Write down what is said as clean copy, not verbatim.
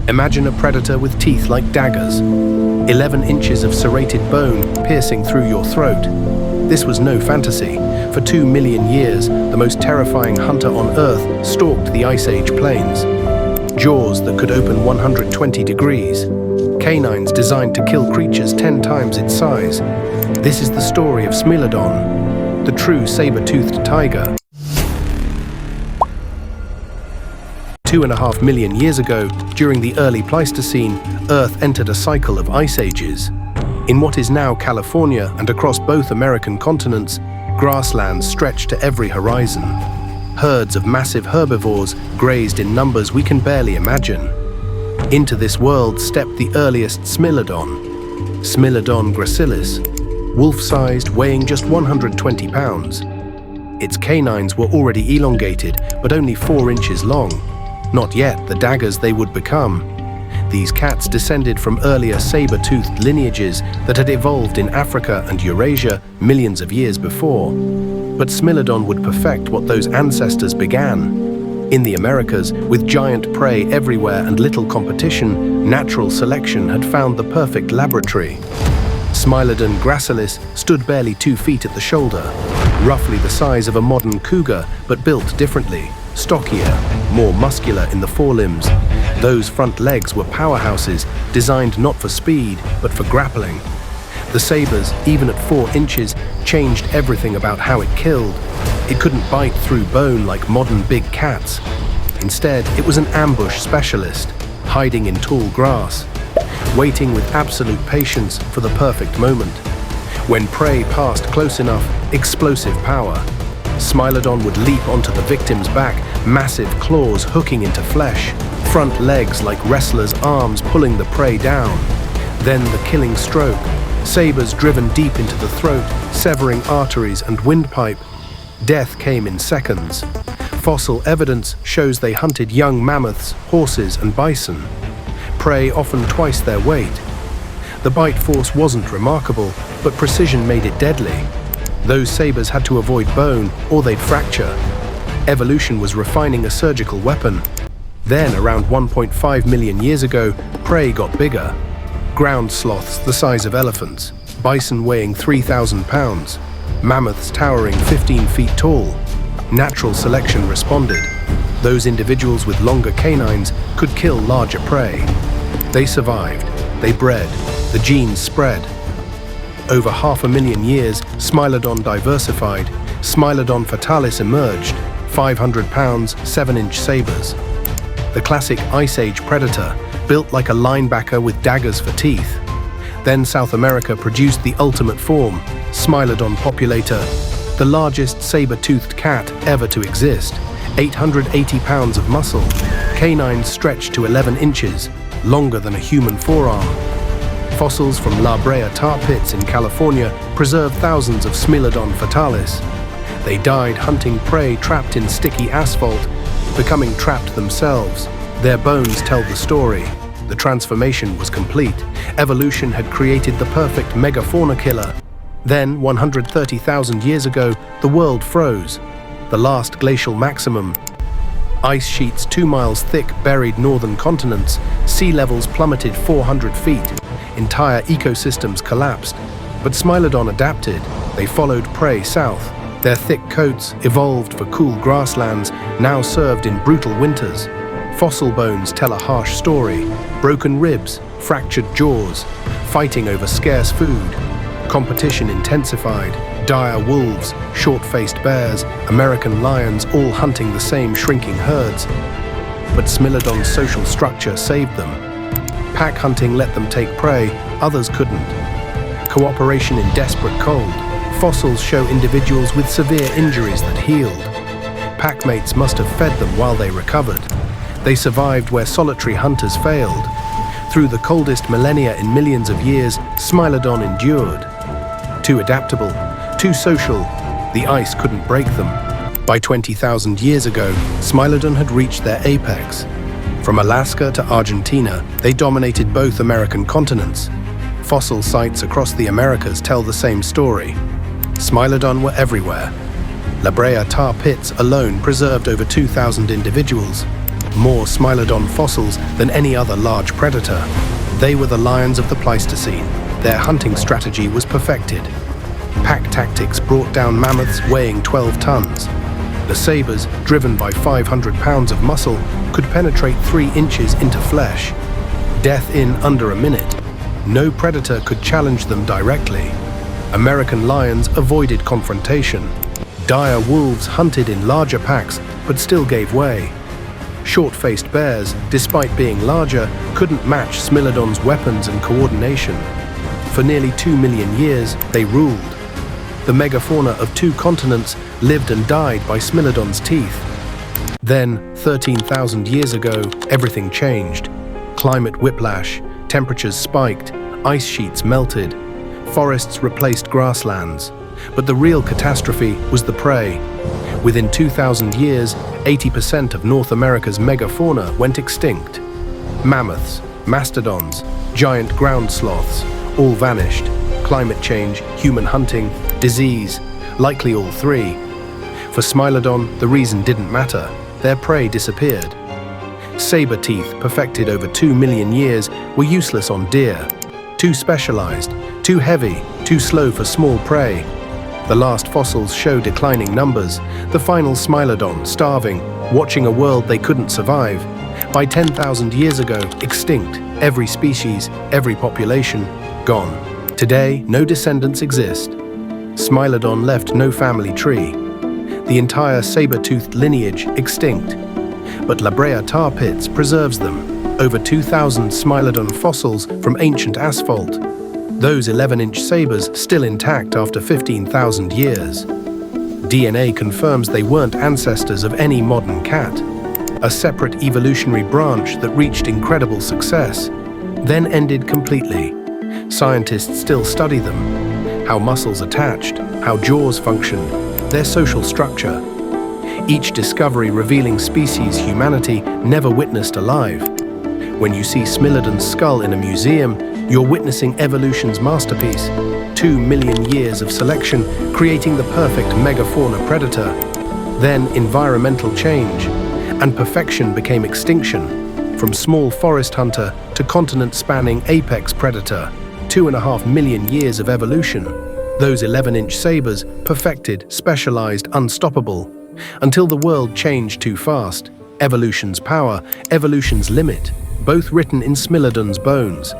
Imagine a predator with teeth like daggers, 11 inches of serrated bone piercing through your throat. This was no fantasy. For 2 million years, the most terrifying hunter on Earth stalked the Ice Age plains. Jaws that could open 120 degrees. Canines designed to kill creatures 10 times its size. This is the story of Smilodon, the true saber-toothed tiger. 2.5 million years ago, during the early Pleistocene, Earth entered a cycle of ice ages. In what is now California and across both American continents, grasslands stretched to every horizon. Herds of massive herbivores grazed in numbers we can barely imagine. Into this world stepped the earliest Smilodon, Smilodon gracilis, wolf-sized, weighing just 120 pounds. Its canines were already elongated, but only 4 inches long. Not yet the daggers they would become. These cats descended from earlier saber-toothed lineages that had evolved in Africa and Eurasia millions of years before. But Smilodon would perfect what those ancestors began. In the Americas, with giant prey everywhere and little competition, natural selection had found the perfect laboratory. Smilodon gracilis stood barely 2 feet at the shoulder, roughly the size of a modern cougar, but built differently. Stockier, more muscular in the forelimbs. Those front legs were powerhouses, designed not for speed, but for grappling. The sabers, even at 4 inches, changed everything about how it killed. It couldn't bite through bone like modern big cats. Instead, it was an ambush specialist, hiding in tall grass, waiting with absolute patience for the perfect moment. When prey passed close enough, explosive power. Smilodon would leap onto the victim's back, massive claws hooking into flesh, front legs like wrestlers' arms pulling the prey down. Then the killing stroke, sabers driven deep into the throat, severing arteries and windpipe. Death came in seconds. Fossil evidence shows they hunted young mammoths, horses and bison. Prey often twice their weight. The bite force wasn't remarkable, but precision made it deadly. Those sabers had to avoid bone or they'd fracture. Evolution was refining a surgical weapon. Then, around 1.5 million years ago, prey got bigger. Ground sloths the size of elephants, bison weighing 3,000 pounds, mammoths towering 15 feet tall. Natural selection responded. Those individuals with longer canines could kill larger prey. They survived. They bred. The genes spread. Over 500,000 years, Smilodon diversified. Smilodon fatalis emerged, 500 pounds, 7-inch sabers. The classic Ice Age predator, built like a linebacker with daggers for teeth. Then South America produced the ultimate form, Smilodon populator, the largest saber-toothed cat ever to exist, 880 pounds of muscle, canines stretched to 11 inches, longer than a human forearm. Fossils from Brea Tar Pits in California preserve thousands of Smilodon fatalis. They died hunting prey trapped in sticky asphalt, becoming trapped themselves. Their bones tell the story. The transformation was complete. Evolution had created the perfect megafauna killer. Then, 130,000 years ago, the world froze. The last glacial maximum. Ice sheets 2 miles thick buried northern continents. Sea levels plummeted 400 feet. Entire ecosystems collapsed. But Smilodon adapted. They followed prey south. Their thick coats, evolved for cool grasslands, now served in brutal winters. Fossil bones tell a harsh story. Broken ribs, fractured jaws, fighting over scarce food. Competition intensified. Dire wolves, short-faced bears, American lions, all hunting the same shrinking herds. But Smilodon's social structure saved them. Pack hunting let them take prey, others couldn't. Cooperation in desperate cold. Fossils show individuals with severe injuries that healed. Packmates must have fed them while they recovered. They survived where solitary hunters failed. Through the coldest millennia in millions of years, Smilodon endured. Too adaptable, too social, the ice couldn't break them. By 20,000 years ago, Smilodon had reached their apex. From Alaska to Argentina, they dominated both American continents. Fossil sites across the Americas tell the same story. Smilodon were everywhere. Brea Tar Pits alone preserved over 2,000 individuals. more Smilodon fossils than any other large predator. They were the lions of the Pleistocene. Their hunting strategy was perfected. Pack tactics brought down mammoths weighing 12 tons. The sabers, driven by 500 pounds of muscle, could penetrate 3 inches into flesh. Death in under a minute. No predator could challenge them directly. American lions avoided confrontation. Dire wolves hunted in larger packs but still gave way. Short-faced bears, despite being larger, couldn't match Smilodon's weapons and coordination. For nearly 2 million years, they ruled. The megafauna of 2 continents lived and died by Smilodon's teeth. Then, 13,000 years ago, everything changed. Climate whiplash, temperatures spiked, ice sheets melted, forests replaced grasslands. But the real catastrophe was the prey. Within 2,000 years, 80% of North America's megafauna went extinct. Mammoths, mastodons, giant ground sloths, all vanished. Climate change, human hunting, disease, likely all 3. For Smilodon, the reason didn't matter. Their prey disappeared. Saber-teeth, perfected over 2 million years, were useless on deer. Too specialized, too heavy, too slow for small prey. The last fossils show declining numbers, the final Smilodon starving, watching a world they couldn't survive. By 10,000 years ago, extinct, every species, every population, gone. Today, no descendants exist. Smilodon left no family tree. The entire saber-toothed lineage extinct. But Brea Tar Pits preserves them. Over 2,000 Smilodon fossils from ancient asphalt. Those 11-inch sabers still intact after 15,000 years. DNA confirms they weren't ancestors of any modern cat. A separate evolutionary branch that reached incredible success, then ended completely. Scientists still study them. How muscles attached, how jaws functioned, their social structure. Each discovery revealing species humanity never witnessed alive. When you see Smilodon's skull in a museum, you're witnessing evolution's masterpiece. 2 million years of selection, creating the perfect megafauna predator. Then environmental change, and perfection became extinction. From small forest hunter to continent-spanning apex predator. 2.5 million years of evolution. Those 11-inch sabers, perfected, specialized, unstoppable. Until the world changed too fast. Evolution's power, evolution's limit. Both written in Smilodon's bones.